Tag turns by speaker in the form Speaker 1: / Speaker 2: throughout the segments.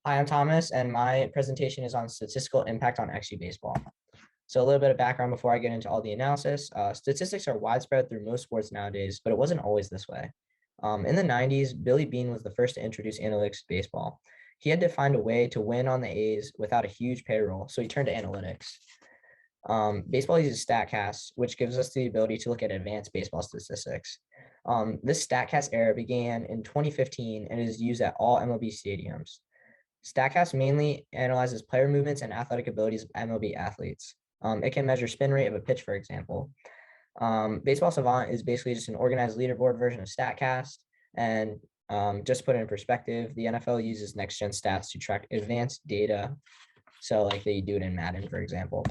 Speaker 1: Hi, I'm Thomas, and my presentation is on statistical impact on XG baseball. So a little bit of background before I get into all the analysis. Statistics are widespread through most sports nowadays, but it wasn't always this way. In the 90s, Billy Beane was the first to introduce analytics to baseball. He had to find a way to win on the A's without a huge payroll, so he turned to analytics. Baseball uses StatCast, which gives us the ability to look at advanced baseball statistics. This StatCast era began in 2015 and is used at all MLB stadiums. StatCast mainly analyzes player movements and athletic abilities of MLB athletes. It can measure spin rate of a pitch, for example. Baseball Savant is basically just an organized leaderboard version of StatCast. And just to put it in perspective, the NFL uses next-gen stats to track advanced data. So like they do it in Madden, for example.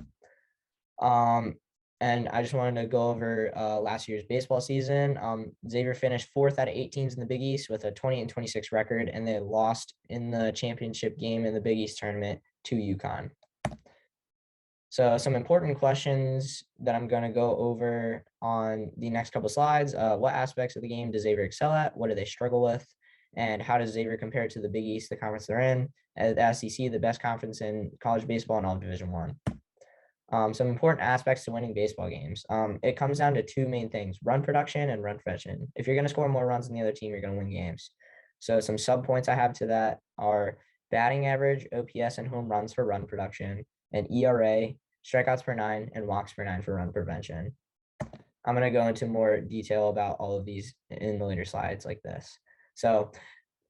Speaker 1: And I just wanted to go over last year's baseball season. Xavier finished 4th out of 8 teams in the Big East with a 20-26 record, and they lost in the championship game in the Big East tournament to UConn. So some important questions that I'm going to go over on the next couple of slides. What aspects of the game does Xavier excel at? What do they struggle with? And how does Xavier compare to the Big East, the conference they're in? At the SEC, the best conference in college baseball and all of Division I. Some important aspects to winning baseball games. It comes down to two main things: run production and run prevention. If you're going to score more runs than the other team, you're going to win games. So some sub points I have to that are batting average, OPS, and home runs for run production, and ERA, strikeouts per 9, and walks per 9 for run prevention. I'm going to go into more detail about all of these in the later slides like this. So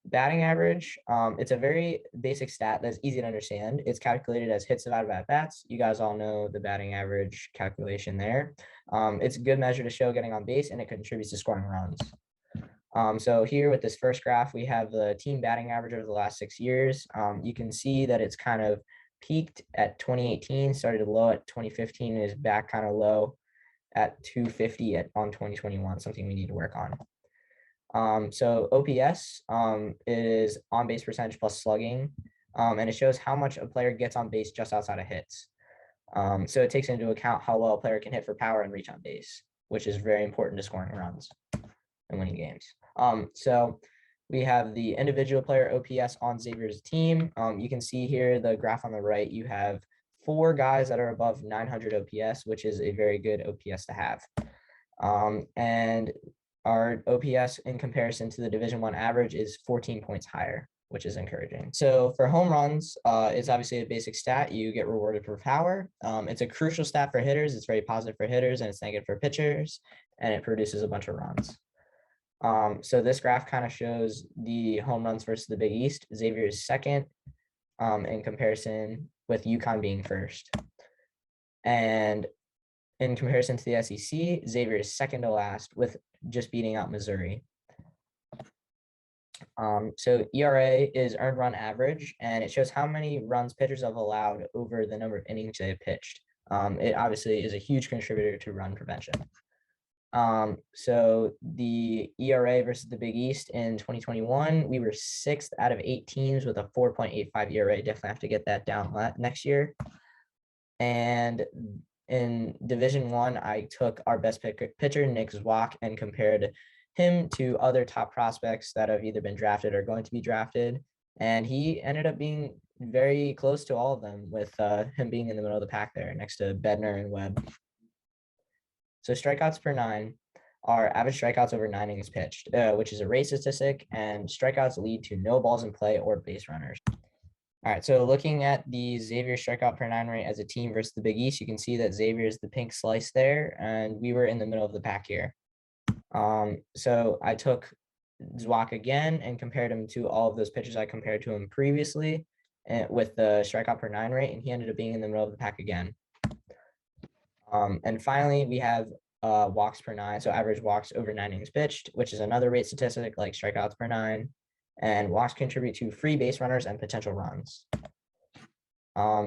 Speaker 1: batting average, it's a very basic stat that's easy to understand. It's calculated as hits divided by at-bats. You guys all know the batting average calculation there. It's a good measure to show getting on base, and it contributes to scoring runs. So here with this first graph, we have the team batting average over the last 6 years. You can see that it's kind of peaked at 2018, started low at 2015, and is back kind of low at 250 on 2021, something we need to work on. So OPS is on base percentage plus slugging, and it shows how much a player gets on base just outside of hits. So it takes into account how well a player can hit for power and reach on base, which is very important to scoring runs and winning games. So we have the individual player OPS on Xavier's team. You can see here the graph on the right, you have 4 guys that are above 900 OPS, which is a very good OPS to have. And our OPS in comparison to the Division I average is 14 points higher, which is encouraging. So for home runs, it's obviously a basic stat. You get rewarded for power. It's a crucial stat for hitters. It's very positive for hitters, and it's negative for pitchers, and it produces a bunch of runs. So this graph kind of shows the home runs versus the Big East. Xavier is second in comparison, with UConn being first. And in comparison to the SEC, Xavier is second to last, with just beating out Missouri. So ERA is earned run average, and it shows how many runs pitchers have allowed over the number of innings they have pitched. It obviously is a huge contributor to run prevention. So the ERA versus the Big East in 2021, we were 6th out of 8 teams with a 4.85 ERA. Definitely have to get that down next year. And in Division I, I took our best pitcher, Nick Zwack, and compared him to other top prospects that have either been drafted or going to be drafted. And he ended up being very close to all of them, with him being in the middle of the pack there next to Bednar and Webb. So strikeouts per 9 are average strikeouts over 9 innings pitched, which is a rate statistic, and strikeouts lead to no balls in play or base runners. All right, so looking at the Xavier strikeout per 9 rate as a team versus the Big East, you can see that Xavier is the pink slice there, and we were in the middle of the pack here. So I took Zwack again and compared him to all of those pitchers I compared to him previously with the strikeout per 9 rate, and he ended up being in the middle of the pack again. And finally, we have walks per 9, so average walks over 9 innings pitched, which is another rate statistic like strikeouts per 9. And walks contribute to free base runners and potential runs.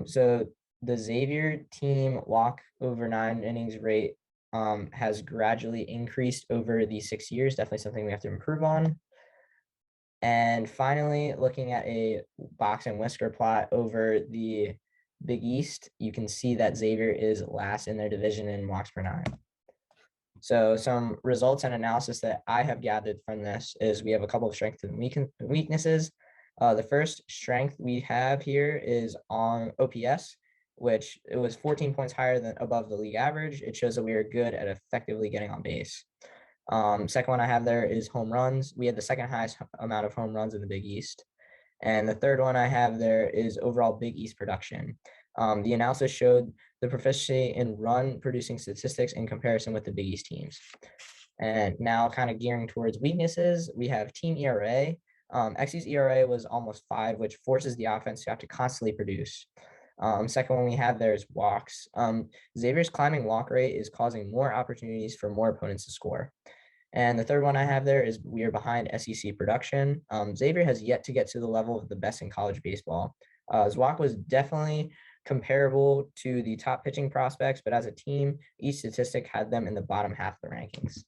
Speaker 1: So the Xavier team walk over 9 innings rate has gradually increased over the 6 years. Definitely something we have to improve on. And finally, looking at a box and whisker plot over the Big East, you can see that Xavier is last in their division in walks per 9. So some results and analysis that I have gathered from this is we have a couple of strengths and weaknesses. The first strength we have here is on OPS, which it was 14 points higher than above the league average. It shows that we are good at effectively getting on base. Second one I have there is home runs. We had the second highest amount of home runs in the Big East. And the third one I have there is overall Big East production. The analysis showed the proficiency in run producing statistics in comparison with the Big East teams. And now, kind of gearing towards weaknesses, we have team ERA. XU's ERA was almost 5, which forces the offense to have to constantly produce. Second one we have there is walks. Xavier's climbing walk rate is causing more opportunities for more opponents to score. And the third one I have there is we are behind SEC production. Xavier has yet to get to the level of the best in college baseball. Zwack was definitely comparable to the top pitching prospects, but as a team, each statistic had them in the bottom half of the rankings.